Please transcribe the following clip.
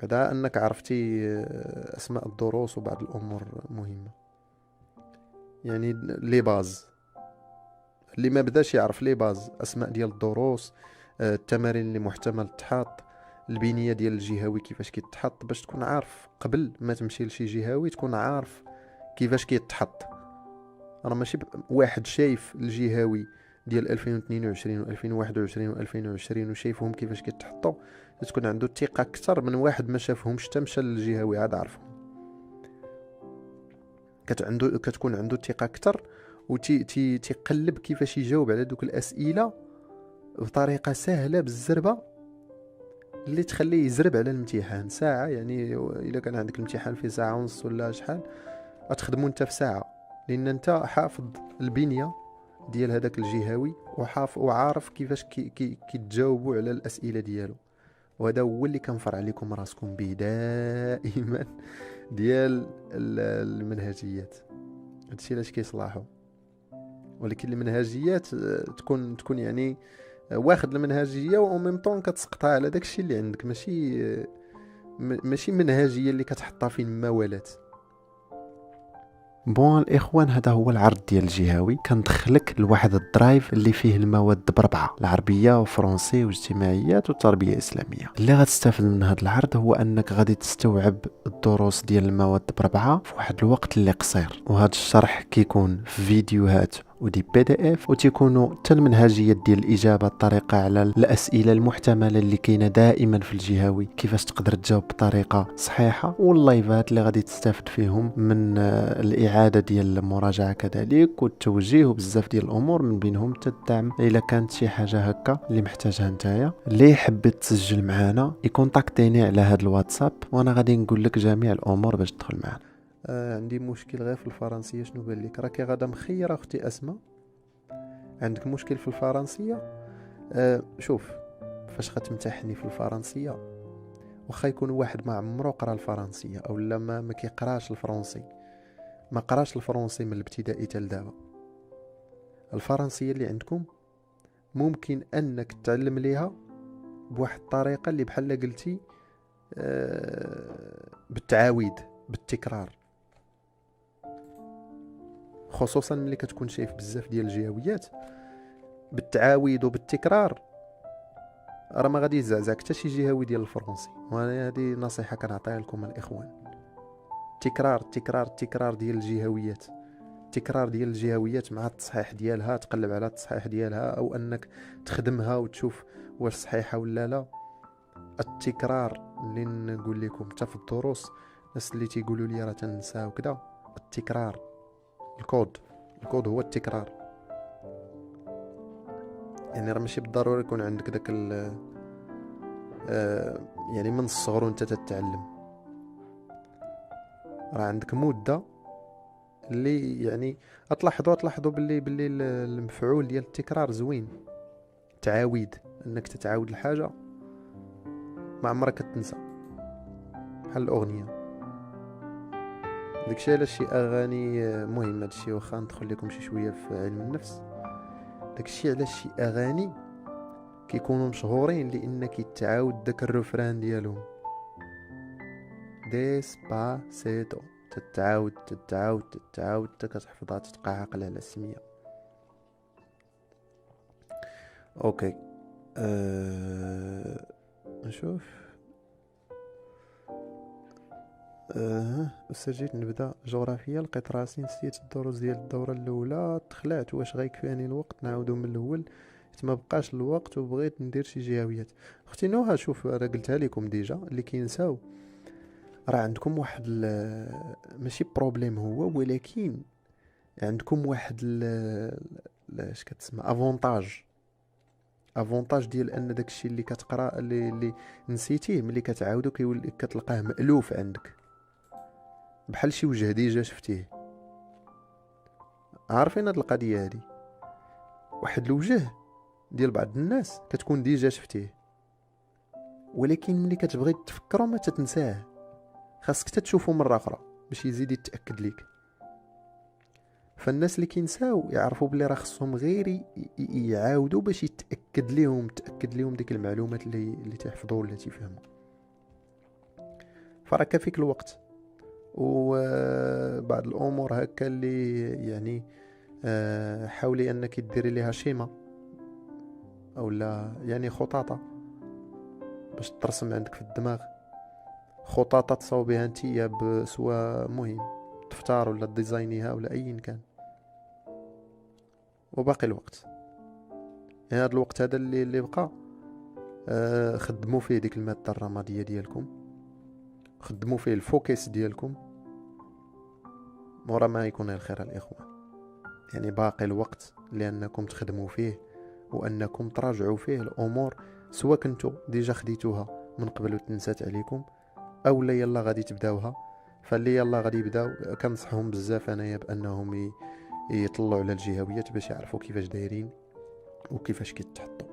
بعدا انك عرفتي اسماء الدروس وبعض الامور مهمه، يعني لي باز. اللي ما بداش يعرف لي باز، اسماء ديال الدروس، التمارين اللي محتمل تحط، البنيه ديال الجهوي كيفاش كيتحط، باش تكون عارف قبل ما تمشي لشي جهوي تكون عارف كيفاش كيتحط. راه ماشي واحد شايف الجهوي ديال 2022 و2021 و2020 وشايفهم كيفاش كيتحطوا، تكون عنده ثقه اكثر من واحد ما شافهمش حتى مشى للجهوي عاد عرفهم. كتكون عنده ثقه اكثر، تيقلب كيفاش يجاوب على دوك الاسئله بطريقه سهله بالزربه، اللي تخليه يزرب على الامتحان ساعه. يعني اذا كان عندك الامتحان في ساعه ونص ولا شحال، غتخدمو انت في ساعه، لان انت حافظ البنيه ديال هذاك الجهوي وعارف كيفاش كيتجاوبوا على الاسئله ديالو. وهذا هو اللي كنفرع عليكم راسكم به دائما ديال المنهجيات. هادشي علاش كيصلاحوا. ولكن المنهجيات تكون يعني واخد المنهجيه و ميم طون كتسقطها على داكشي اللي عندك، ماشي منهجيه اللي كتحطها فين ما ولات. بون الاخوان، هذا هو العرض ديال الجهوي. كندخلك لواحد الدرايف اللي فيه المواد بربعه: العربيه وفرنسي واجتماعيات وتربيه اسلاميه. اللي غتستافد من هذا العرض هو انك غادي تستوعب الدروس ديال المواد بربعه في واحد الوقت اللي قصير، وهذا الشرح كيكون في فيديوهات ودي بي دي اف، وتيكونوا حتى المنهجيه ديال الاجابه، الطريقه على الاسئله المحتمله اللي كاينه دائما في الجهوي، كيفاش تقدر تجاوب بطريقه صحيحه، واللايفات اللي غادي تستافد فيهم من الاعاده ديال المراجعه كذلك، والتوجيه وبزاف ديال الامور، من بينهم حتى الدعم الا كانت شي حاجه هكا اللي محتاجها نتايا. اللي حبيت تسجل معنا يكونتاكتيني على هذا الواتساب، وانا غادي نقول لك جميع الامور باش تدخل معنا. عندي مشكل غير في الفرنسيه. شنو بان لك راكي غادا مخيره اختي اسماء، عندك مشكل في الفرنسيه. شوف، فاش غتمتحني في الفرنسيه، واخا يكون واحد ما عمرو قرا الفرنسيه او لا ما كيقراش الفرنسي، ما قراش الفرنسي من الابتدائي حتى لدابا، الفرنسيه اللي عندكم ممكن انك تعلم ليها بواحد الطريقه اللي بحال قلتي بالتعاويد، بالتكرار، خصوصا ملي كتكون شايف بزاف ديال الجهويات. بالتعاويد وبالتكرار راه ما غادي يزعزعك حتى شي جهوي ديال الفرنسي. وانا هذه نصيحه كنعطيها لكم الاخوان: تكرار تكرار تكرار ديال الجهويات، تكرار ديال الجهويات مع التصحيح ديالها، تقلب على التصحيح ديالها او انك تخدمها وتشوف واش صحيحه ولا لا. التكرار اللي نقول لكم حتى في الدروس، الناس اللي تيقولوا لي راه تنسى وكذا، التكرار، الكود هو التكرار. يعني راه ماشي بالضروري يكون عندك داك يعني من الصغر وانت تتعلم، راه عندك مده اللي يعني تلاحظوا باللي المفعول ديال التكرار زوين. تعاويد، انك تتعاود الحاجه ما عمرك تنسى، بحال الاغنيه. داكشي علاش شي اغاني مهم، هادشي واخا ندخل لكم شي شويه في علم النفس. داكشي علاش شي اغاني كيكونوا مشهورين، لان كيتعاود داك الرفران ديالهم: ديسباسيتو، تتعاود تتعاود تتعاود حتى كتحفظها، تتبقى عاقل على السميه. اوكي، نشوف. جيت نبدا جغرافيا، لقيت راسي نسيت الدروس ديال الدوره الاولى، تخلعت. واش غيكفيني الوقت نعاودو من الاول؟ حيت ما بقاش الوقت وبغيت ندير شي جهويات. اختي نوها، شوف راه قلتها لكم ديجا، اللي كينساو راه عندكم واحد ماشي بروبليم هو، ولكن عندكم واحد اش كتسمى افونتاج ديال ان داكشي اللي كتقرا اللي نسيتيه ملي كتعاودو كيولي كتلقاه مألوف عندك، بحال شي وجه ديجا شفتيه. عارفين هاد القضيه هادي؟ واحد الوجه ديال بعض الناس كتكون ديجا شفتيه، ولكن ملي كتبغي تفكرو ما تتنساه، خاصك تشوفو مره اخرى باش يزيد يتاكد ليك. فالناس اللي كينساو يعرفوا بلي راه خصهم غير يعاودوا باش تاكد ليهم ديك المعلومات اللي تيحفظوا ولا تيفهموا. فراه كافيك الوقت. وبعض الامور هكا اللي يعني حاولي انك ديري ليها شيمه او لا يعني خطاطه باش ترسم عندك في الدماغ، خطاطه تصاوبيها نتيا بسوا مهم تختار ولا ديزاينيها ولا ايا كان. وباقي الوقت، يعني هذا الوقت هذا اللي بقى خدموا فيه ديك الماده الرماديه ديالكم، خدموا فيه الفوكس ديالكم، مورا ما يكون الخير الاخوان. يعني باقي الوقت لانكم تخدموا فيه وانكم تراجعوا فيه الامور، سواء كنتو ديجا خديتوها من قبل وتنسات عليكم او لا يلا غادي تبداوها. فاللي يلا غادي يبداو كنصحهم بزاف انايا بانهم يطلعوا على الجهويات باش يعرفوا كيفاش دايرين وكيفاش كيتحطوا.